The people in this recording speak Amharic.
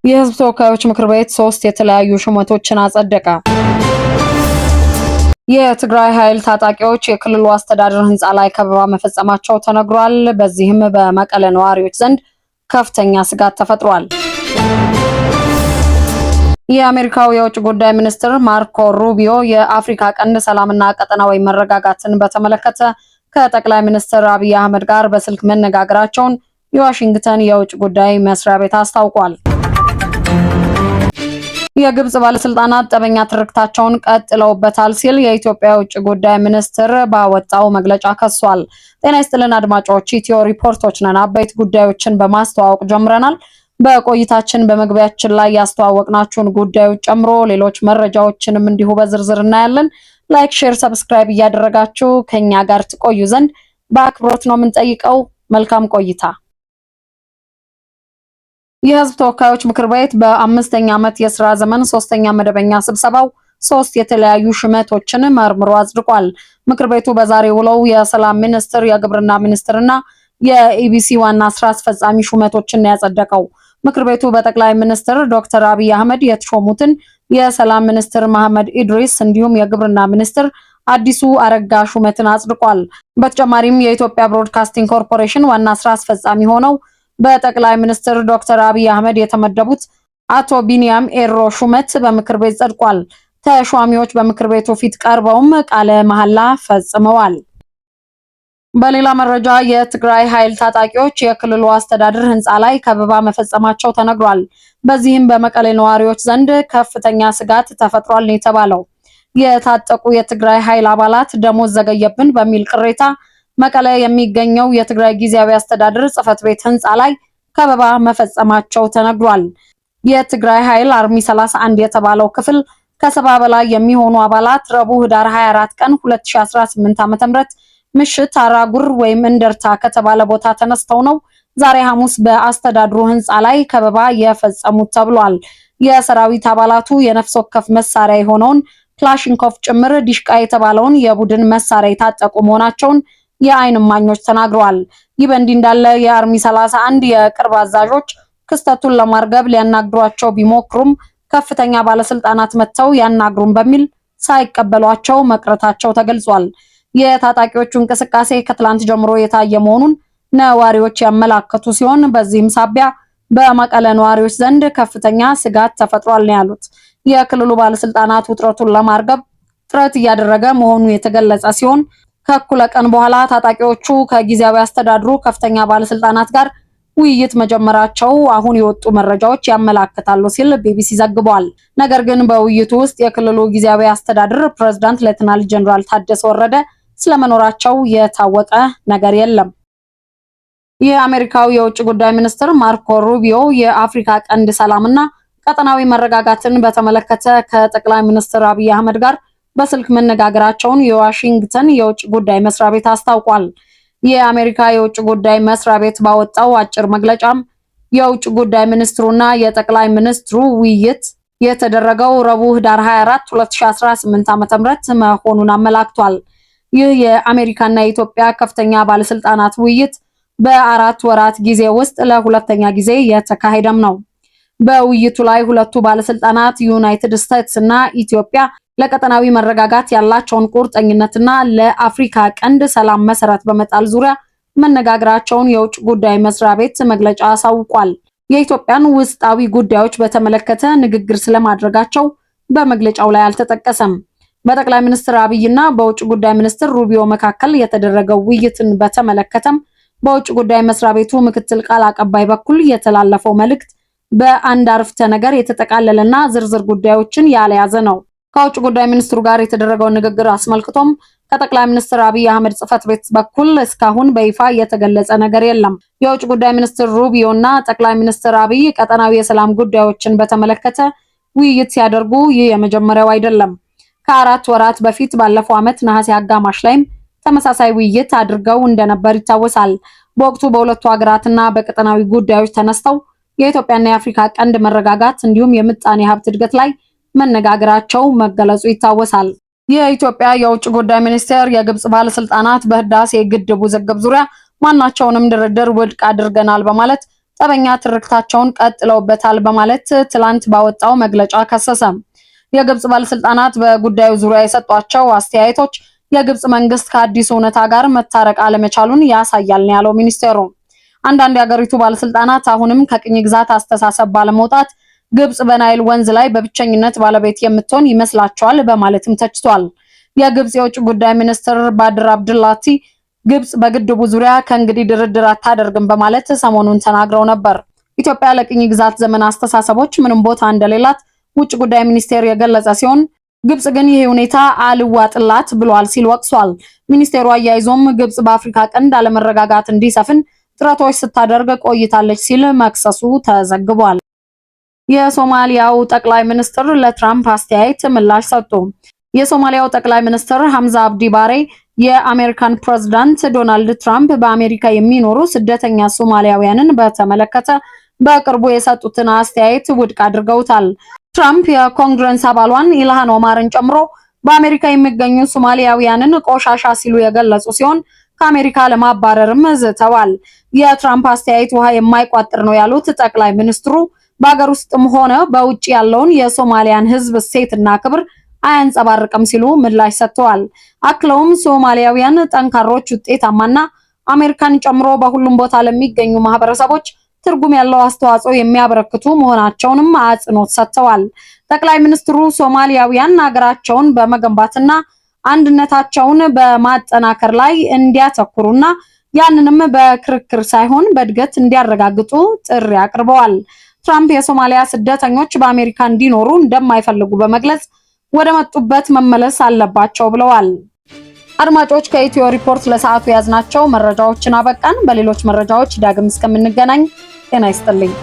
የህዝብ ተወካዮች ምክር ቤት 3 የተለያዩ ሹመቶችን አጸደቀ። የትግራይ ኃይል ታጣቂዎች የክልሉ አስተዳደር ህንፃ ላይ ከበባ መፈጸማቸው ተነግሯል። በዚህም በመቀለ ነዋሪዎች ዘንድ ከፍተኛ ስጋት ተፈጥሯል። የአሜሪካው የውጭ ጉዳይ ሚኒስትር ማርኮ ሩቢዮ የአፍሪካ ቀንድ ሰላምና ቀጠናዊ መረጋጋትን በተመለከተ ከጠቅላይ ሚኒስትር አብይ አህመድ ጋር በስልክ መነጋገራቸውን የዋሽንግተን የውጭ ጉዳይ መስሪያ ቤት አስታውቋል። የግብጽ ባለስልጣናት ጠበኛ ትርክታቸውን ቀጥለውበታል ሲል የኢትዮጵያ የውጭ ጉዳይ ሚኒስትር ባወጣው መግለጫ ከሷል። ጤና ይስጥልን አድማጮች፣ ኢትዮ ሪፖርቶች ነን። አበይት ጉዳዮችን በማስተዋወቅ ጀምረናል። በቆይታችን በመግቢያችን ላይ ያስተዋወቅናችሁን ጉዳዮች ጨምሮ ሌሎች መረጃዎችንም እንዲሁ በዝርዝር እናያለን። ላይክ፣ ሼር፣ ሰብስክራይብ እያደረጋችሁ ከኛ ጋር ትቆዩ ዘንድ በአክብሮት ነው የምንጠይቀው። መልካም ቆይታ። የህዝብ ተወካዮች ምክር ቤት በ5ኛ ዓመት የሥራ ዘመን 3ኛ መደበኛ ስብሰባው 3 የተለያዩ ሹመቶችን መርምሮ አጽድቋል። ምክር ቤቱ በዛሬው ውሎው የሰላም ሚኒስትር፣ የግብርና ሚኒስትርና የኢቢሲ ዋና ስራ አስፈጻሚ ሹመቶችን ያጸደቀው። ምክር ቤቱ በጠቅላይ ሚኒስትር ዶክተር አብይ አህመድ የተሾሙትን የሰላም ሚኒስትር መሐመድ ኢድሪስ እንዲሁም የግብርና ሚኒስትር አዲሱ አረጋ ሹመትን አጽድቋል። በተጨማሪም የኢትዮጵያ ብሮድካስቲንግ ኮርፖሬሽን ዋና ስራ አስፈጻሚ ሆነው በጠቅላይ ሚኒስትር ዶክተር አብይ አህመድ የተመደቡት አቶ ቢኒያም ኤሮ ሹመት በምክር ቤት ጸድቋል። ተሿሚዎች በምክር ቤቱ ፊት ቀርበውም ቃለ መሐላ ፈጽመዋል። በሌላ መረጃ የትግራይ ኃይል ታጣቂዎች የክልሉ አስተዳደር ህንፃ ላይ ከበባ መፈጸማቸው ተነግሯል። በዚህም በመቀሌ ነዋሪዎች ዘንድ ከፍተኛ ስጋት ተፈጥሯል ነው የተባለው። የታጠቁ የትግራይ ኃይል አባላት ደሞዝ ዘገየብን በሚል ቅሬታ መቀሌ የሚገኘው የትግራይ ጊዜያዊ አስተዳደር ጽሕፈት ቤት ህንፃ ላይ ከበባ መፈጸማቸው ተነግሯል። የትግራይ ኃይል አርሚ 31 የተባለው ክፍል ከ70 በላይ የሚሆኑ አባላት ረቡዕ ህዳር 24 ቀን 2018 ዓ.ም ምሽት አራጉር ወይም እንደርታ ከተባለ ቦታ ተነስተው ነው ዛሬ ሐሙስ በአስተዳድሩ ህንፃ ላይ ከበባ የፈጸሙት ተብሏል። የሰራዊት አባላቱ የነፍስ ወከፍ መሳሪያ የሆነውን ክላሽንኮቭ ጭምር ዲሽቃ የተባለውን የቡድን መሳሪያ የታጠቁ መሆናቸውን የዓይን እማኞች ተናግረዋል። ይህ በእንዲህ እንዳለ የአርሚ 31 የቅርብ አዛዦች ክስተቱን ለማርገብ ሊያናግሯቸው ቢሞክሩም ከፍተኛ ባለስልጣናት መጥተው ያናግሩን በሚል ሳይቀበሏቸው መቅረታቸው ተገልጿል። የታጣቂዎቹ እንቅስቃሴ ከትላንት ጀምሮ የታየ መሆኑን ነዋሪዎች ያመላከቱ ሲሆን በዚህም ሳቢያ በመቀለ ነዋሪዎች ዘንድ ከፍተኛ ስጋት ተፈጥሯል ነው ያሉት። የክልሉ ባለስልጣናት ውጥረቱን ለማርገብ ጥረት እያደረገ መሆኑ የተገለጸ ሲሆን ከእኩለ ቀን በኋላ ታጣቂዎቹ ከጊዜያዊ አስተዳድሩ ከፍተኛ ባለስልጣናት ጋር ውይይት መጀመራቸው አሁን የወጡ መረጃዎች ያመላክታሉ ሲል ቢቢሲ ዘግቧል። ነገር ግን በውይይቱ ውስጥ የክልሉ ጊዜያዊ አስተዳደር ፕሬዝዳንት ሌተናል ጀነራል ታደሰ ወረደ ስለመኖራቸው የታወቀ ነገር የለም። የአሜሪካው የውጭ ጉዳይ ሚኒስትር ማርኮ ሩቢዮ የአፍሪካ ቀንድ ሰላምና ቀጠናዊ መረጋጋትን በተመለከተ ከጠቅላይ ሚኒስትር አብይ አህመድ ጋር በስልክ መነጋገራቸውን የዋሽንግተን የውጭ ጉዳይ መስሪያ ቤት አስታውቋል። የአሜሪካ የውጭ ጉዳይ መስሪያ ቤት ባወጣው አጭር መግለጫም የውጭ ጉዳይ ሚኒስትሩና የጠቅላይ ሚኒስትሩ ውይይት የተደረገው ረቡዕ ህዳር 24 2018 ዓ.ም መሆኑን አመላክቷል። ይህ የአሜሪካና የኢትዮጵያ ከፍተኛ ባለስልጣናት ውይይት በ4 ወራት ጊዜ ውስጥ ለሁለተኛ ጊዜ የተካሄደም ነው። በውይይቱ ላይ ሁለቱ ባለስልጣናት ዩናይትድ ስቴትስ እና ኢትዮጵያ ለቀጠናዊ መረጋጋት ያላቸውን ቁርጠኝነትና ለአፍሪካ ቀንድ ሰላም መሰረት በመጣል ዙሪያ መነጋገራቸውን የውጭ ጉዳይ መስሪያ ቤት መግለጫ አሳውቋል። የኢትዮጵያን ውስጣዊ ጉዳዮች በተመለከተ ንግግር ስለማድረጋቸው በመግለጫው ላይ አልተጠቀሰም። በጠቅላይ ሚኒስትር አብይና በውጭ ጉዳይ ሚኒስትር ሩቢዮ መካከል የተደረገው ውይይትን በተመለከተም በውጭ ጉዳይ መስሪያ ቤቱ ምክትል ቃል አቀባይ በኩል የተላለፈው መልእክት በአንድ አረፍተ ነገር የተጠቃለለና ዝርዝር ጉዳዮችን ያልያዘ ነው። ከውጭ ጉዳይ ሚኒስትሩ ጋር የተደረገውን ንግግር አስመልክቶም ከጠቅላይ ሚኒስትር አብይ አህመድ ጽሕፈት ቤት በኩል እስካሁን በይፋ የተገለጸ ነገር የለም። የውጭ ጉዳይ ሚኒስትር ሩቢዮና ጠቅላይ ሚኒስትር አብይ ቀጠናዊ የሰላም ጉዳዮችን በተመለከተ ውይይት ሲያደርጉ ይህ የመጀመሪያው አይደለም። ከ4 ወራት በፊት ባለፈው ዓመት ነሐሴ አጋማሽ ላይም ተመሳሳይ ውይይት አድርገው እንደነበር ይታወሳል። በወቅቱ በሁለቱ ሀገራትና በቀጠናዊ ጉዳዮች ተነስተው የኢትዮጵያና የአፍሪካ ቀንድ መረጋጋት እንዲሁም የምጣኔ ሀብት እድገት ላይ መነጋገራቸው መገለጹ ይታወሳል። የኢትዮጵያ የውጭ ጉዳይ ሚኒስቴር የግብጽ ባለስልጣናት በህዳሴ ግድብ ውዝግብ ዙሪያ ማናቸውንም ድርድር ውድቅ አድርገናል በማለት ጠበኛ ትርክታቸውን ቀጥለውበታል በማለት ትላንት ባወጣው መግለጫ ከሰሰ። የግብጽ ባለስልጣናት በጉዳዩ ዙሪያ የሰጧቸው አስተያየቶች የግብጽ መንግስት ከአዲስ እውነታ ጋር መታረቅ አለመቻሉን ያሳያል ነው ያለው ሚኒስቴሩ። አንዳንድ የሀገሪቱ ባለስልጣናት አሁንም ከቅኝ ግዛት አስተሳሰብ ባለመውጣት ግብጽ በናይል ወንዝ ላይ በብቸኝነት ባለቤት የምትሆን ይመስላቸዋል በማለትም ተችቷል። የግብጽ የውጭ ጉዳይ ሚኒስትር ባድር አብድላቲ ግብጽ በግድቡ ዙሪያ ከእንግዲህ ድርድር አታደርግም በማለት ሰሞኑን ተናግረው ነበር። ኢትዮጵያ ለቅኝ ግዛት ዘመን አስተሳሰቦች ምንም ቦታ እንደሌላት ውጭ ጉዳይ ሚኒስቴር የገለጸ ሲሆን ግብጽ ግን ይህ ሁኔታ አልዋጥላት ብሏል ሲል ወቅሷል። ሚኒስቴሩ አያይዞም ግብጽ በአፍሪካ ቀንድ አለመረጋጋት እንዲሰፍን ጥረቶች ስታደርግ ቆይታለች ሲል መክሰሱ ተዘግቧል። የሶማሊያው ጠቅላይ ሚኒስትር ለትራምፕ አስተያየት ምላሽ ሰጡ። የሶማሊያው ጠቅላይ ሚኒስትር ሐምዛ አብዲ ባሬ የአሜሪካን ፕሬዝዳንት ዶናልድ ትራምፕ በአሜሪካ የሚኖሩ ስደተኛ ሶማሊያውያንን በተመለከተ በቅርቡ የሰጡትን አስተያየት ውድቅ አድርገውታል። ትራምፕ የኮንግረስ አባሏን ኢልሃን ኦማርን ጨምሮ በአሜሪካ የሚገኙ ሶማሊያውያንን ቆሻሻ ሲሉ የገለጹ ሲሆን ከአሜሪካ ለማባረርም ዝተዋል። የትራምፕ አስተያየት ውሃ የማይቋጥር ነው ያሉት ጠቅላይ ሚኒስትሩ በአገር ውስጥም ሆነ በውጭ ያለውን የሶማሊያን ሕዝብ እሴትና ክብር አያንጸባርቅም ሲሉ ምላሽ ሰጥተዋል። አክለውም ሶማሊያውያን ጠንካሮች፣ ውጤታማና አሜሪካን ጨምሮ በሁሉም ቦታ ለሚገኙ ማህበረሰቦች ትርጉም ያለው አስተዋጽኦ የሚያበረክቱ መሆናቸውንም አጽንኦት ሰጥተዋል። ጠቅላይ ሚኒስትሩ ሶማሊያውያን ሀገራቸውን በመገንባትና አንድነታቸውን በማጠናከር ላይ እንዲያተኩሩና ያንንም በክርክር ሳይሆን በእድገት እንዲያረጋግጡ ጥሪ አቅርበዋል። ትራምፕ የሶማሊያ ስደተኞች በአሜሪካ እንዲኖሩ እንደማይፈልጉ በመግለጽ ወደ መጡበት መመለስ አለባቸው ብለዋል። አድማጮች ከኢትዮ ሪፖርት ለሰዓቱ ያዝናቸው መረጃዎችን አበቃን። በሌሎች መረጃዎች ዳግም እስከምንገናኝ ጤና ይስጥልኝ።